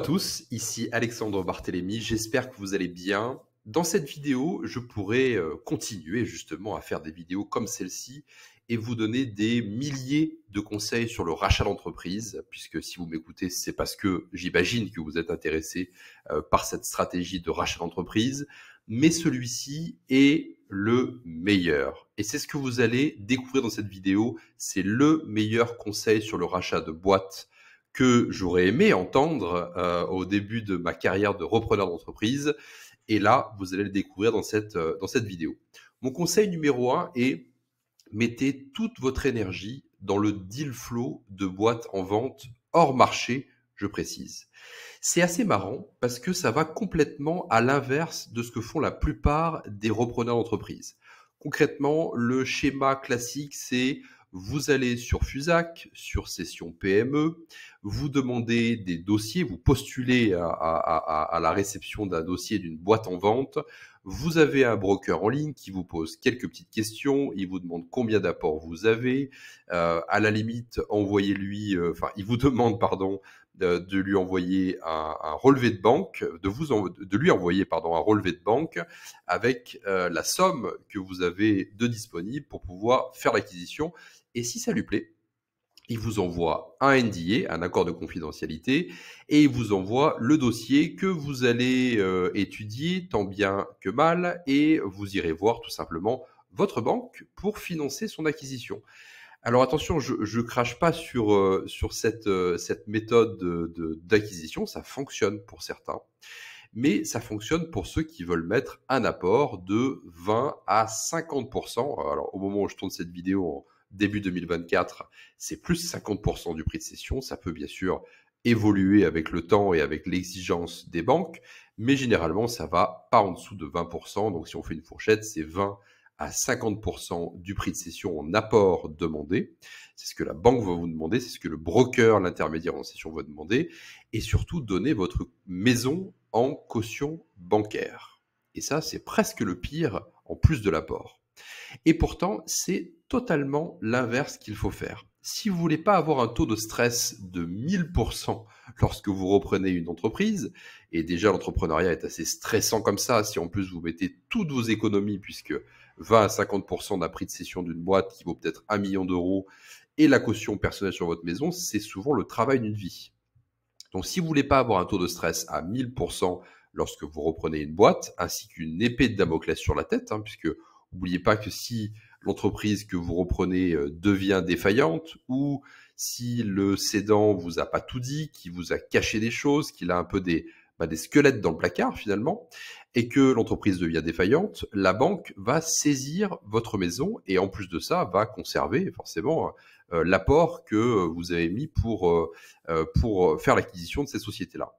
Tous, ici Alexandre Barthélémy, j'espère que vous allez bien. Dans cette vidéo, je pourrais continuer justement à faire des vidéos comme celle-ci et vous donner des milliers de conseils sur le rachat d'entreprise, puisque si vous m'écoutez, c'est parce que j'imagine que vous êtes intéressé par cette stratégie de rachat d'entreprise, mais celui-ci est le meilleur. Et c'est ce que vous allez découvrir dans cette vidéo, c'est le meilleur conseil sur le rachat de boîte que j'aurais aimé entendre au début de ma carrière de repreneur d'entreprise. Et là, vous allez le découvrir dans cette vidéo. Mon conseil numéro 1 est mettez toute votre énergie dans le deal flow de boîtes en vente hors marché, je précise. C'est assez marrant parce que ça va complètement à l'inverse de ce que font la plupart des repreneurs d'entreprise. Concrètement, le schéma classique, c'est vous allez sur Fusac, sur Session PME, vous demandez des dossiers, vous postulez à la réception d'un dossier d'une boîte en vente, vous avez un broker en ligne qui vous pose quelques petites questions, il vous demande combien d'apports vous avez, à la limite, envoyez-lui, il vous demande, pardon, de lui envoyer un relevé de banque, de lui envoyer pardon un relevé de banque avec la somme que vous avez de disponible pour pouvoir faire l'acquisition. Et si ça lui plaît, il vous envoie un NDA, un accord de confidentialité, et il vous envoie le dossier que vous allez étudier tant bien que mal, et vous irez voir tout simplement votre banque pour financer son acquisition. Alors attention, je crache pas sur cette méthode d'acquisition, ça fonctionne pour certains, mais ça fonctionne pour ceux qui veulent mettre un apport de 20 à 50%. Alors au moment où je tourne cette vidéo en début 2024, c'est plus 50% du prix de cession. Ça peut bien sûr évoluer avec le temps et avec l'exigence des banques, mais généralement ça va pas en dessous de 20%. Donc si on fait une fourchette, c'est 20 à 50% du prix de cession en apport demandé. C'est ce que la banque va vous demander, c'est ce que le broker, l'intermédiaire en cession va demander, et surtout donner votre maison en caution bancaire. Et ça, c'est presque le pire en plus de l'apport. Et pourtant, c'est totalement l'inverse qu'il faut faire. Si vous voulez pas avoir un taux de stress de 1000% lorsque vous reprenez une entreprise, et déjà l'entrepreneuriat est assez stressant comme ça, si en plus vous mettez toutes vos économies, puisque 20 à 50% d'un prix de cession d'une boîte qui vaut peut-être 1 million d'euros et la caution personnelle sur votre maison, c'est souvent le travail d'une vie. Donc si vous voulez pas avoir un taux de stress à 1000% lorsque vous reprenez une boîte, ainsi qu'une épée de Damoclès sur la tête, puisque n'oubliez pas que si l'entreprise que vous reprenez devient défaillante, ou si le cédant vous a pas tout dit, qu'il vous a caché des choses, qu'il a un peu des squelettes dans le placard finalement, et que l'entreprise devient défaillante, la banque va saisir votre maison et en plus de ça va conserver forcément l'apport que vous avez mis pour faire l'acquisition de ces sociétés-là.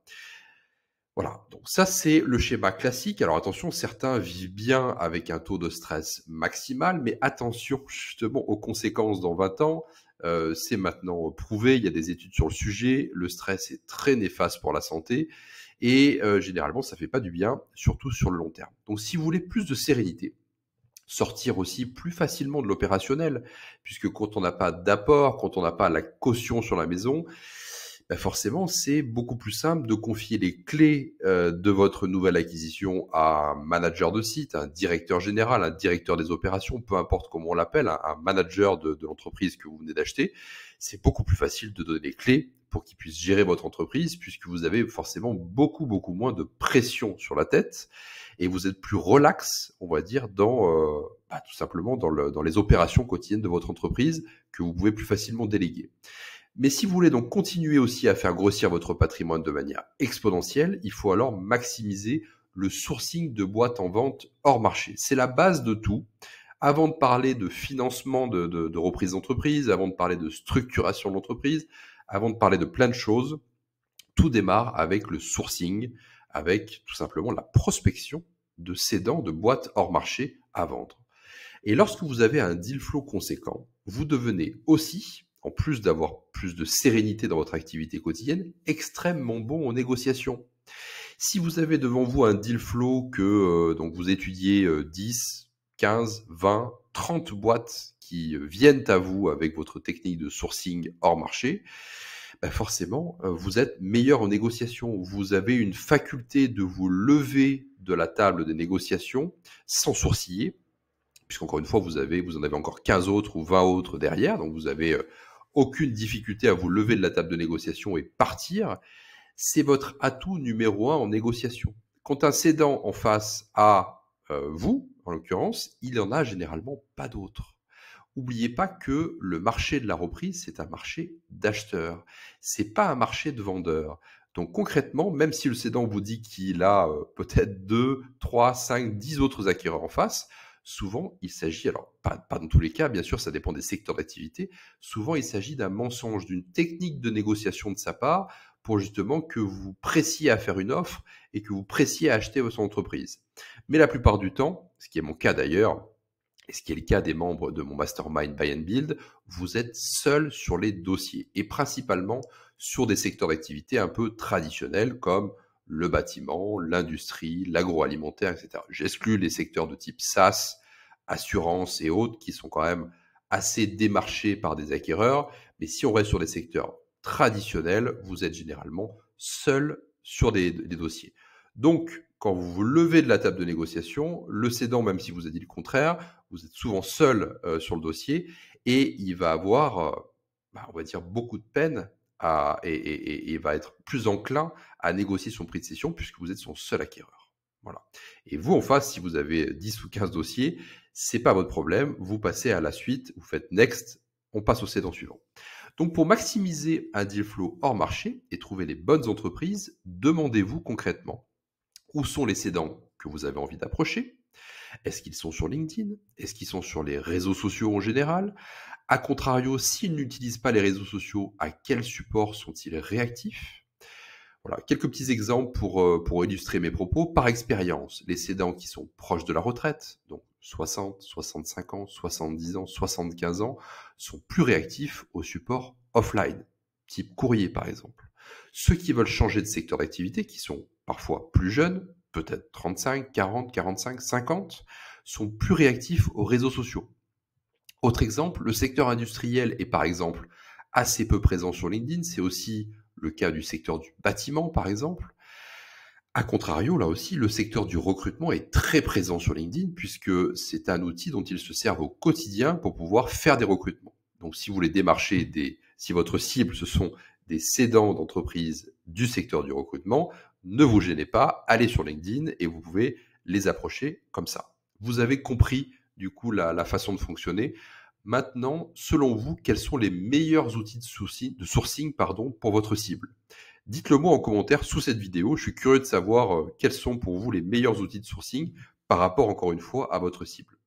Voilà, donc ça c'est le schéma classique. Alors attention, certains vivent bien avec un taux de stress maximal, mais attention justement aux conséquences dans 20 ans. C'est maintenant prouvé, il y a des études sur le sujet, le stress est très néfaste pour la santé et généralement ça fait pas du bien, surtout sur le long terme. Donc si vous voulez plus de sérénité, sortir aussi plus facilement de l'opérationnel, puisque quand on n'a pas d'apport, quand on n'a pas la caution sur la maison, forcément, c'est beaucoup plus simple de confier les clés de votre nouvelle acquisition à un manager de site, un directeur général, un directeur des opérations, peu importe comment on l'appelle, un manager de l'entreprise que vous venez d'acheter. C'est beaucoup plus facile de donner les clés pour qu'il puisse gérer votre entreprise, puisque vous avez forcément beaucoup moins de pression sur la tête et vous êtes plus relax, on va dire, dans tout simplement dans les opérations quotidiennes de votre entreprise que vous pouvez plus facilement déléguer. Mais si vous voulez donc continuer aussi à faire grossir votre patrimoine de manière exponentielle, il faut alors maximiser le sourcing de boîtes en vente hors marché. C'est la base de tout. Avant de parler de financement de reprise d'entreprise, avant de parler de structuration de l'entreprise, avant de parler de plein de choses, tout démarre avec le sourcing, avec tout simplement la prospection de cédants de boîtes hors marché à vendre. Et lorsque vous avez un deal flow conséquent, vous devenez aussi, en plus d'avoir plus de sérénité dans votre activité quotidienne, extrêmement bon en négociation. Si vous avez devant vous un deal flow que donc vous étudiez 10, 15, 20, 30 boîtes qui viennent à vous avec votre technique de sourcing hors marché, Bah, forcément, vous êtes meilleur en négociation. Vous avez une faculté de vous lever de la table des négociations sans sourciller, puisqu'encore une fois, vous en avez encore 15 autres ou 20 autres derrière, donc vous avez aucune difficulté à vous lever de la table de négociation et partir. C'est votre atout numéro 1 en négociation. Quand un cédant en face a vous, en l'occurrence, il n'en a généralement pas d'autres. N'oubliez pas que le marché de la reprise, c'est un marché d'acheteurs. C'est pas un marché de vendeurs. Donc concrètement, même si le cédant vous dit qu'il a peut-être 2, 3, 5, 10 autres acquéreurs en face, souvent il s'agit, alors pas dans tous les cas, bien sûr, ça dépend des secteurs d'activité, souvent il s'agit d'un mensonge, d'une technique de négociation de sa part pour justement que vous pressiez à faire une offre et que vous pressiez à acheter votre entreprise. Mais la plupart du temps, ce qui est mon cas d'ailleurs, et ce qui est le cas des membres de mon mastermind Buy and Build, vous êtes seul sur les dossiers et principalement sur des secteurs d'activité un peu traditionnels comme le bâtiment, l'industrie, l'agroalimentaire, etc. J'exclus les secteurs de type SaaS, assurance et autres qui sont quand même assez démarchés par des acquéreurs. Mais si on reste sur des secteurs traditionnels, vous êtes généralement seul sur des dossiers. Donc, quand vous vous levez de la table de négociation, le cédant, même si vous a dit le contraire, vous êtes souvent seul sur le dossier et il va avoir, on va dire, beaucoup de peine et va être plus enclin à négocier son prix de cession puisque vous êtes son seul acquéreur. Voilà. Et vous, en face, si vous avez 10 ou 15 dossiers, c'est pas votre problème. Vous passez à la suite, vous faites next, on passe au cédant suivant. Donc, pour maximiser un deal flow hors marché et trouver les bonnes entreprises, demandez-vous concrètement où sont les cédants que vous avez envie d'approcher. Est-ce qu'ils sont sur LinkedIn? Est-ce qu'ils sont sur les réseaux sociaux en général? A contrario, s'ils n'utilisent pas les réseaux sociaux, à quel support sont-ils réactifs? Voilà, quelques petits exemples pour illustrer mes propos. Par expérience, les cédants qui sont proches de la retraite, donc 60, 65 ans, 70 ans, 75 ans, sont plus réactifs au support offline, type courrier par exemple. Ceux qui veulent changer de secteur d'activité, qui sont parfois plus jeunes, peut-être 35, 40, 45, 50, sont plus réactifs aux réseaux sociaux. Autre exemple, le secteur industriel est par exemple assez peu présent sur LinkedIn, c'est aussi le cas du secteur du bâtiment par exemple. A contrario, là aussi, le secteur du recrutement est très présent sur LinkedIn puisque c'est un outil dont ils se servent au quotidien pour pouvoir faire des recrutements. Donc si vous voulez démarcher si votre cible ce sont des cédants d'entreprises du secteur du recrutement, ne vous gênez pas, allez sur LinkedIn et vous pouvez les approcher comme ça. Vous avez compris du coup la façon de fonctionner. Maintenant, selon vous, quels sont les meilleurs outils de sourcing pour votre cible? Dites-le moi en commentaire sous cette vidéo. Je suis curieux de savoir quels sont pour vous les meilleurs outils de sourcing par rapport, encore une fois, à votre cible.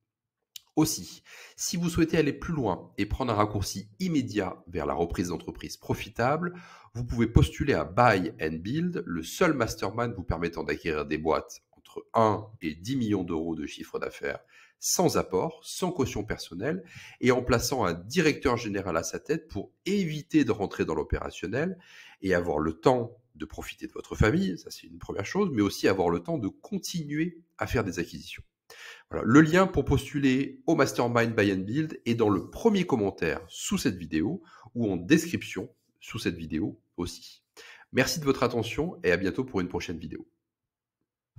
Aussi, si vous souhaitez aller plus loin et prendre un raccourci immédiat vers la reprise d'entreprise profitable, vous pouvez postuler à Buy and Build, le seul mastermind vous permettant d'acquérir des boîtes entre 1 et 10 millions d'euros de chiffre d'affaires sans apport, sans caution personnelle et en plaçant un directeur général à sa tête pour éviter de rentrer dans l'opérationnel et avoir le temps de profiter de votre famille, ça c'est une première chose, mais aussi avoir le temps de continuer à faire des acquisitions. Voilà. Le lien pour postuler au Mastermind Buy and Build est dans le premier commentaire sous cette vidéo ou en description sous cette vidéo aussi. Merci de votre attention et à bientôt pour une prochaine vidéo.